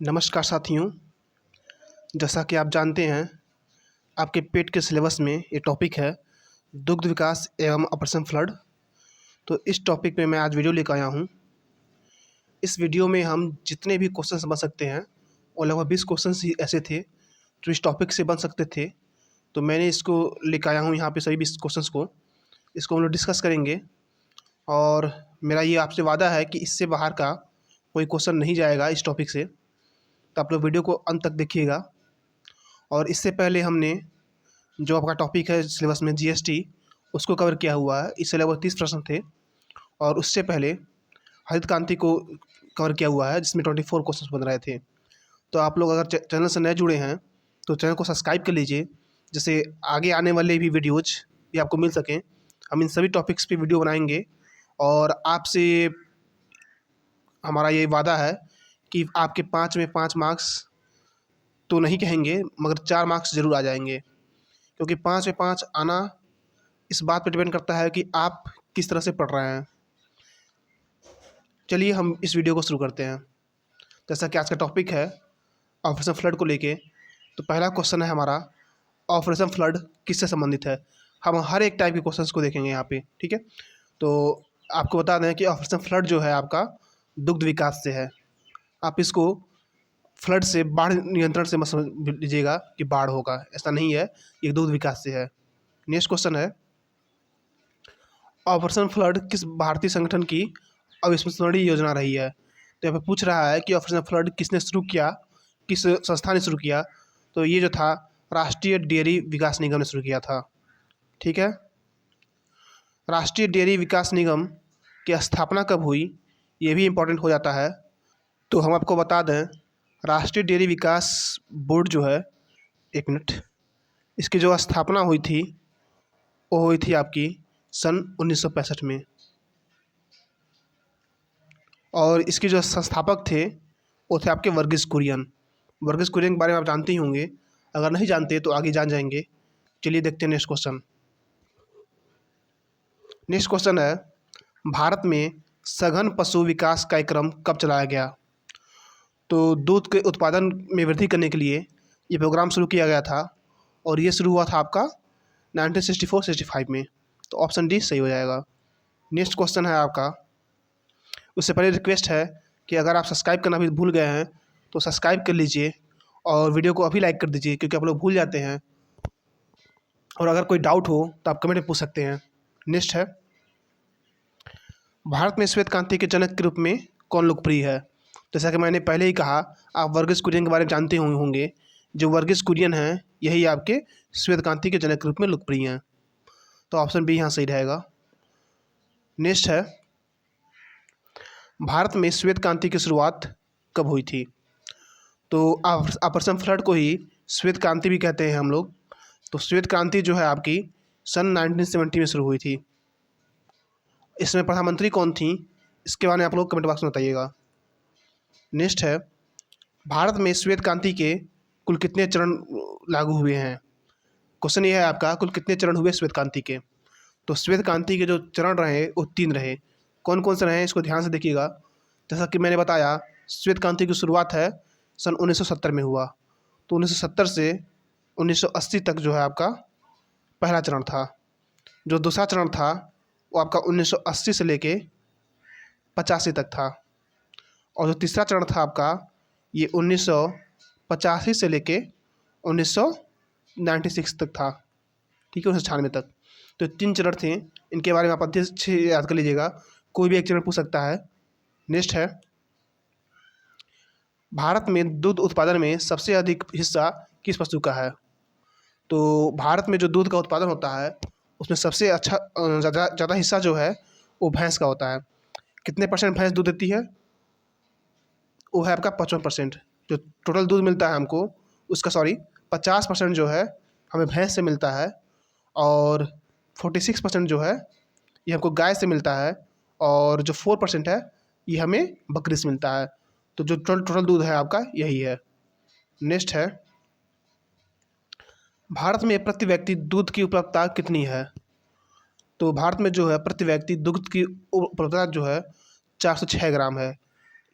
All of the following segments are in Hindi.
नमस्कार साथियों। जैसा कि आप जानते हैं, आपके पेट के सिलेबस में ये टॉपिक है दुग्ध विकास एवं ऑपरेशन फ्लड। तो इस टॉपिक पे मैं आज वीडियो लेकर आया हूँ। इस वीडियो में हम जितने भी क्वेश्चन बन सकते हैं वो लगभग 20 क्वेश्चन ही ऐसे थे जो इस टॉपिक से बन सकते थे। तो मैंने इसको लेकर आया हूँ यहाँ पे सभी 20 क्वेश्चन को। इसको हम लोग डिस्कस करेंगे और मेरा ये आपसे वादा है कि इससे बाहर का कोई क्वेश्चन नहीं जाएगा इस टॉपिक से। तो आप लोग वीडियो को अंत तक देखिएगा। और इससे पहले हमने जो आपका टॉपिक है सिलेबस में जीएसटी, उसको कवर किया हुआ है। इससे लगभग 30 प्रश्न थे। और उससे पहले हरित क्रांति को कवर किया हुआ है जिसमें 24 क्वेश्चन बन रहे थे। तो आप लोग अगर चैनल से नए जुड़े हैं तो चैनल को सब्सक्राइब कर लीजिए, जिससे आगे आने वाले भी वीडियोज भी आपको मिल सकें। हम इन सभी टॉपिक्स पे वीडियो बनाएंगे और आपसे हमारा ये वादा है कि आपके 5 में 5 मार्क्स तो नहीं कहेंगे, मगर 4 मार्क्स ज़रूर आ जाएंगे। क्योंकि 5 में 5 आना इस बात पे डिपेंड करता है कि आप किस तरह से पढ़ रहे हैं। चलिए हम इस वीडियो को शुरू करते हैं। जैसा कि आज का टॉपिक है ऑपरेशन फ्लड को लेके, तो पहला क्वेश्चन है हमारा, ऑपरेशन फ्लड किससे संबंधित है। हम हर एक टाइप के क्वेश्चंस को देखेंगे यहाँ पे, ठीक है। तो आपको बता दें कि ऑपरेशन फ्लड जो है आपका दुग्ध विकास से है। आप इसको फ्लड से, बाढ़ नियंत्रण से मत समझ लीजिएगा कि बाढ़ होगा, ऐसा नहीं है। ये दुग्ध विकास से है। नेक्स्ट क्वेश्चन है, ऑपरेशन फ्लड किस भारतीय संगठन की अविस्मरणीय योजना रही है। तो यहाँ पे पूछ रहा है कि ऑपरेशन फ्लड किसने शुरू किया, किस संस्था ने शुरू किया। तो ये जो था राष्ट्रीय डेयरी विकास निगम ने शुरू किया था, ठीक है। राष्ट्रीय डेयरी विकास निगम की स्थापना कब हुई, ये भी इम्पोर्टेंट हो जाता है। तो हम आपको बता दें, राष्ट्रीय डेयरी विकास बोर्ड जो है, एक मिनट, इसकी जो स्थापना हुई थी वो हुई थी आपकी सन 1965 में। और इसके जो संस्थापक थे वो थे आपके वर्गीस कुरियन। वर्गीस कुरियन के बारे में आप जानते ही होंगे, अगर नहीं जानते तो आगे जान जाएंगे। चलिए देखते हैं नेक्स्ट क्वेश्चन। नेक्स्ट क्वेश्चन है, भारत में सघन पशु विकास कार्यक्रम कब चलाया गया। तो दूध के उत्पादन में वृद्धि करने के लिए ये प्रोग्राम शुरू किया गया था और ये शुरू हुआ था आपका 1964-65 में। तो ऑप्शन डी सही हो जाएगा। नेक्स्ट क्वेश्चन है आपका, उससे पहले रिक्वेस्ट है कि अगर आप सब्सक्राइब करना भी भूल गए हैं तो सब्सक्राइब कर लीजिए और वीडियो को अभी लाइक कर दीजिए, क्योंकि आप लोग भूल जाते हैं। और अगर कोई डाउट हो तो आप कमेंट में पूछ सकते हैं। नेक्स्ट है, भारत में श्वेत क्रांति के जनक के रूप में कौन लोकप्रिय है। जैसा कि मैंने पहले ही कहा, आप वर्गीस कुरियन के बारे में जानते होंगे। जो वर्गीस कुरियन हैं यही आपके श्वेत क्रांति के जनक के रूप में लोकप्रिय हैं। तो ऑप्शन बी यहाँ सही रहेगा। नेक्स्ट है, भारत में श्वेत क्रांति की शुरुआत कब हुई थी। तो ऑपरेशन फ्लड को ही श्वेत क्रांति भी कहते हैं हम लोग। तो श्वेत क्रांति जो है आपकी सन 1970 में शुरू हुई थी। इसमें प्रधानमंत्री कौन थी, इसके बारे में आप लोग कमेंट बॉक्स में बताइएगा। नेक्स्ट है, भारत में श्वेत क्रांति के कुल कितने चरण लागू हुए हैं। क्वेश्चन ये है आपका, कुल कितने चरण हुए श्वेत क्रांति के। तो श्वेत क्रांति के जो चरण रहे वो 3 रहे। कौन कौन से रहे इसको ध्यान से देखिएगा। जैसा कि मैंने बताया, श्वेत क्रांति की शुरुआत है सन 1970 में हुआ। तो 1970 से 1980 तक जो है आपका पहला चरण था। जो दूसरा चरण था वो आपका 1980 से लेके 85 तक था। और जो तीसरा चरण था आपका ये 1985 से लेके 1996 तक था, ठीक है, 1996 तक। तो 3 चरण थे, इनके बारे में आप अच्छे से याद कर लीजिएगा, कोई भी एक चरण पूछ सकता है। नेक्स्ट है, भारत में दूध उत्पादन में सबसे अधिक हिस्सा किस पशु का है। तो भारत में जो दूध का उत्पादन होता है उसमें सबसे अच्छा ज़्यादा हिस्सा जो है वो भैंस का होता है। कितने % भैंस दूध देती है, वो है आपका 55%। जो टोटल दूध मिलता है हमको उसका 50% जो है हमें भैंस से मिलता है। और 46% जो है ये हमको गाय से मिलता है। और जो 4% है ये हमें बकरी से मिलता है। तो जो टोटल दूध है आपका यही है। नेक्स्ट है, भारत में प्रति व्यक्ति दूध की उपलब्धता कितनी है। तो भारत में जो है प्रति व्यक्ति दूध की उपलब्धता जो है 406 ग्राम है।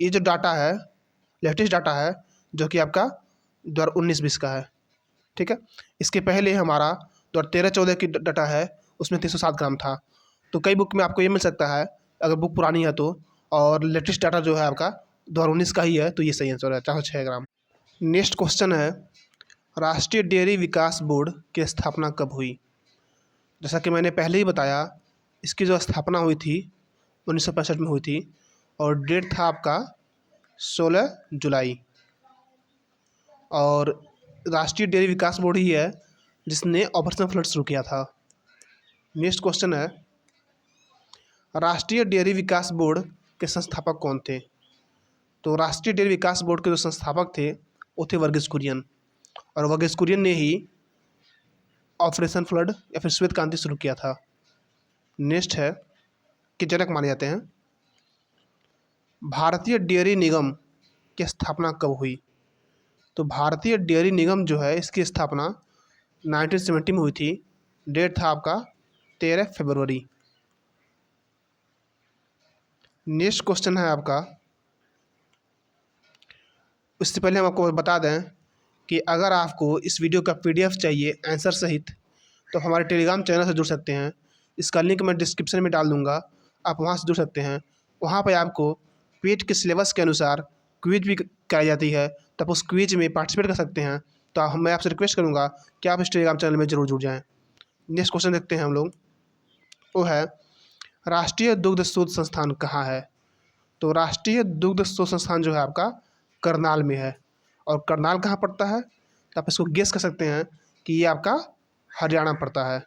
ये जो डाटा है लेटेस्ट डाटा है जो कि आपका 2019-20 का है। ठीक है, इसके पहले हमारा 2013-14 की डाटा है, उसमें 307 ग्राम था। तो कई बुक में आपको ये मिल सकता है अगर बुक पुरानी है तो, और लेटेस्ट डाटा जो है आपका 2019 का ही है, तो ये सही आंसर है 406 ग्राम। नेक्स्ट क्वेश्चन है, राष्ट्रीय डेयरी विकास बोर्ड की स्थापना कब हुई? जैसा कि मैंने पहले ही बताया, इसकी जो स्थापना हुई थी 1965 में हुई थी, और डेट था आपका 16 जुलाई। और राष्ट्रीय डेयरी विकास बोर्ड ही है जिसने ऑपरेशन फ्लड शुरू किया था। नेक्स्ट क्वेश्चन है, राष्ट्रीय डेयरी विकास बोर्ड के संस्थापक कौन थे? तो राष्ट्रीय डेयरी विकास बोर्ड के जो संस्थापक थे वो थे वर्गीस कुरियन, और वर्गीस कुरियन ने ही ऑपरेशन फ्लड या फिर श्वेत क्रांति शुरू किया था। नेक्स्ट है कि जनक माने जाते हैं, भारतीय डेयरी निगम की स्थापना कब हुई? तो भारतीय डेयरी निगम जो है इसकी स्थापना 1970 में हुई थी। डेट था आपका 13 फरवरी। नेक्स्ट क्वेश्चन है आपका, उससे पहले हम आपको बता दें कि अगर आपको इस वीडियो का PDF चाहिए आंसर सहित, तो हमारे टेलीग्राम चैनल से जुड़ सकते हैं। इसका लिंक मैं डिस्क्रिप्शन में डाल दूँगा, आप वहाँ से जुड़ सकते हैं। वहाँ पर आपको पेट के सिलेबस के अनुसार क्विज भी कराई जाती है, तो आप उस क्विज में पार्टिसिपेट कर सकते हैं। तो मैं आपसे रिक्वेस्ट करूँगा कि आप इस टेलीग्राम चैनल में ज़रूर जुड़ जाएँ। नेक्स्ट क्वेश्चन देखते हैं हम लोग, वो है राष्ट्रीय दुग्ध शोध संस्थान कहाँ है? तो राष्ट्रीय दुग्ध शोध संस्थान जो है आपका करनाल में है। और करनाल कहाँ पड़ता है? तो आप इसको गेस कर सकते हैं कि ये आपका हरियाणा पड़ता है,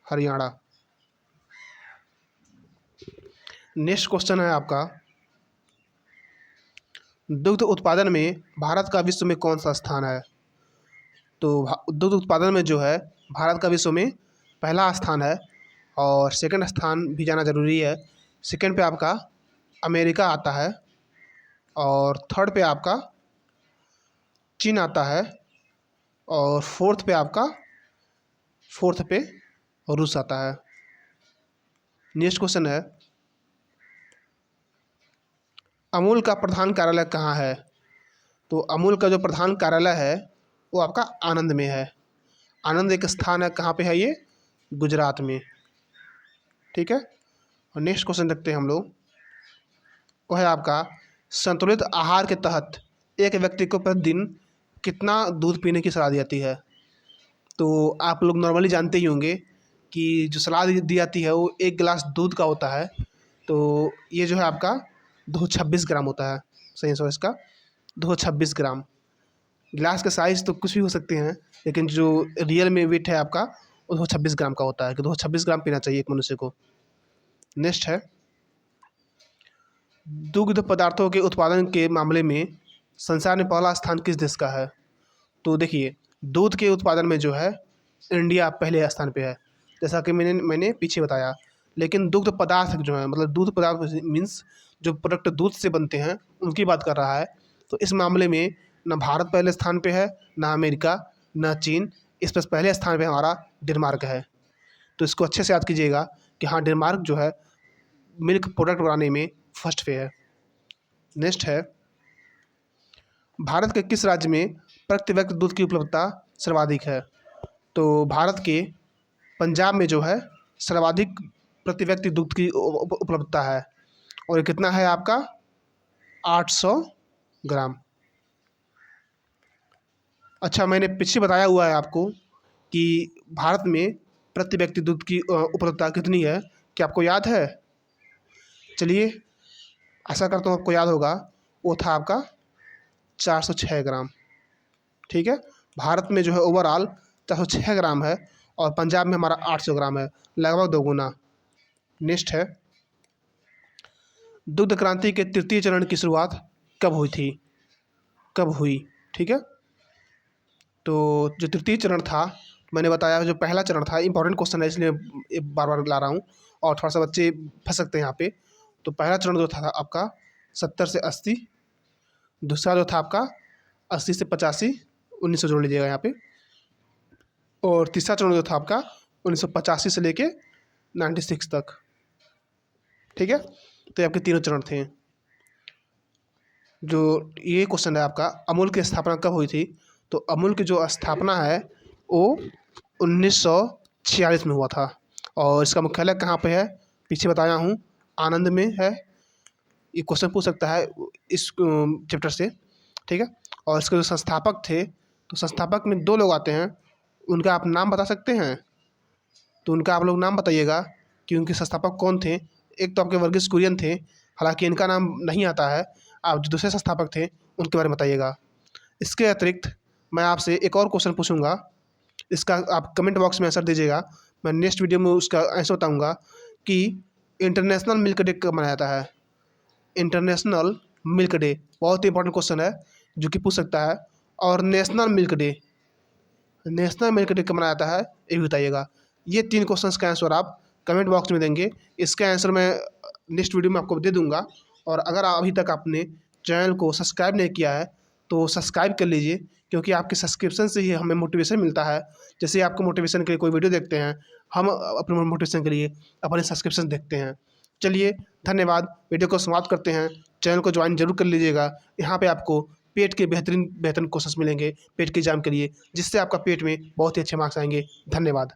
हरियाणा। नेक्स्ट क्वेश्चन है आपका, दुग्ध उत्पादन में भारत का विश्व में कौन सा स्थान है? तो दुग्ध उत्पादन में जो है भारत का विश्व में पहला स्थान है, और सेकंड स्थान भी जाना जरूरी है। सेकंड पे आपका अमेरिका आता है, और थर्ड पे आपका चीन आता है, और फोर्थ पे रूस आता है। नेक्स्ट क्वेश्चन है, अमूल का प्रधान कार्यालय कहाँ है? तो अमूल का जो प्रधान कार्यालय है वो आपका आनंद में है। आनंद एक स्थान है, कहाँ पे है ये? गुजरात में। ठीक है, और नेक्स्ट क्वेश्चन देखते हैं हम लोग, वो है आपका संतुलित आहार के तहत एक व्यक्ति को प्रतिदिन कितना दूध पीने की सलाह दी जाती है? तो आप लोग नॉर्मली जानते ही होंगे कि जो सलाह दी जाती है वो 1 गिलास दूध का होता है। तो ये जो है आपका 226 ग्राम होता है, सही आंसर इसका 226 ग्राम। गिलास का साइज़ तो कुछ भी हो सकते हैं, लेकिन जो रियल में वेट है आपका वो 226 ग्राम का होता है, कि 226 ग्राम पीना चाहिए एक मनुष्य को। नेक्स्ट है, दुग्ध पदार्थों के उत्पादन के मामले में संसार में पहला स्थान किस देश का है? तो देखिए, दूध के उत्पादन में जो है इंडिया पहले स्थान पे है, जैसा कि मैंने पीछे बताया। लेकिन दुग्ध पदार्थ जो है, मतलब दूध पदार्थ मीन्स जो प्रोडक्ट दूध से बनते हैं उनकी बात कर रहा है। तो इस मामले में ना भारत पहले स्थान पे है, ना अमेरिका, ना चीन। इस पर पहले स्थान पे हमारा डेनमार्क है। तो इसको अच्छे से याद कीजिएगा कि हाँ, डेनमार्क जो है मिल्क प्रोडक्ट बनाने में फर्स्ट पे है। नेक्स्ट है, भारत के किस राज्य में प्रति व्यक्ति दूध की उपलब्धता सर्वाधिक है? तो भारत के पंजाब में जो है सर्वाधिक प्रति व्यक्ति दूध की उपलब्धता है, और ये कितना है आपका 800 ग्राम। अच्छा, मैंने पीछे बताया हुआ है आपको कि भारत में प्रति व्यक्ति दूध की उपलब्धता कितनी है, क्या आपको याद है? चलिए, आशा करता हूँ आपको याद होगा। वो था आपका 406 ग्राम। ठीक है, भारत में जो है ओवरऑल 406 ग्राम है, और पंजाब में हमारा 800 ग्राम है, लगभग दोगुना। नेक्स्ट है, दुग्ध क्रांति के तृतीय चरण की शुरुआत कब हुई थी? कब हुई? ठीक है, तो जो तृतीय चरण था मैंने बताया, जो पहला चरण था, इंपॉर्टेंट क्वेश्चन है इसलिए बार बार ला रहा हूँ, और थोड़ा सा बच्चे फंस सकते हैं यहाँ पे। तो पहला चरण जो था आपका 70 से 80, दूसरा जो था आपका 80 से 85, 1900 जोड़ लीजिएगा यहाँ पे, और तीसरा चरण जो था आपका 1985 से लेके 96 तक। ठीक है, तो ये आपके तीनों चरण थे। जो ये क्वेश्चन है आपका, अमूल की स्थापना कब हुई थी? तो अमूल की जो स्थापना है वो 1946 में हुआ था। और इसका मुख्यालय कहाँ पे है? पीछे बताया हूँ, आनंद में है। ये क्वेश्चन पूछ सकता है इस चैप्टर से, ठीक है। और इसके जो संस्थापक थे, तो संस्थापक में 2 लोग आते हैं, उनका आप नाम बता सकते हैं? तो उनका आप लोग नाम बताइएगा कि उनके संस्थापक कौन थे। एक तो आपके वर्गीस कुरियन थे, हालांकि इनका नाम नहीं आता है। आप जो दूसरे संस्थापक थे उनके बारे में बताइएगा। इसके अतिरिक्त मैं आपसे एक और क्वेश्चन पूछूंगा, इसका आप कमेंट बॉक्स में आंसर दीजिएगा। मैं नेक्स्ट वीडियो में उसका आंसर बताऊंगा कि इंटरनेशनल मिल्क डे कब मनाया जाता है। इंटरनेशनल मिल्क डे बहुत ही इंपॉर्टेंट क्वेश्चन है जो कि पूछ सकता है। और नेशनल मिल्क डे कब मनाया जाता है ये भी बताइएगा। ये 3 क्वेश्चंस का आंसर आप कमेंट बॉक्स में देंगे। इसका आंसर मैं नेक्स्ट वीडियो में आपको दे दूंगा। और अगर अभी तक आपने चैनल को सब्सक्राइब नहीं किया है तो सब्सक्राइब कर लीजिए, क्योंकि आपके सब्सक्रिप्शन से ही हमें मोटिवेशन मिलता है। जैसे आपको मोटिवेशन के लिए कोई वीडियो देखते हैं, हम अपने मोटिवेशन के लिए अपने सब्सक्रिप्शन देखते हैं। चलिए, धन्यवाद। वीडियो को समाप्त करते हैं। चैनल को ज्वाइन जरूर कर लीजिएगा। यहाँ पे आपको पेट के बेहतरीन बेहतरीन क्वेश्चंस मिलेंगे पेट के एग्जाम के लिए, जिससे आपका पेट में बहुत ही अच्छे मार्क्स आएंगे। धन्यवाद।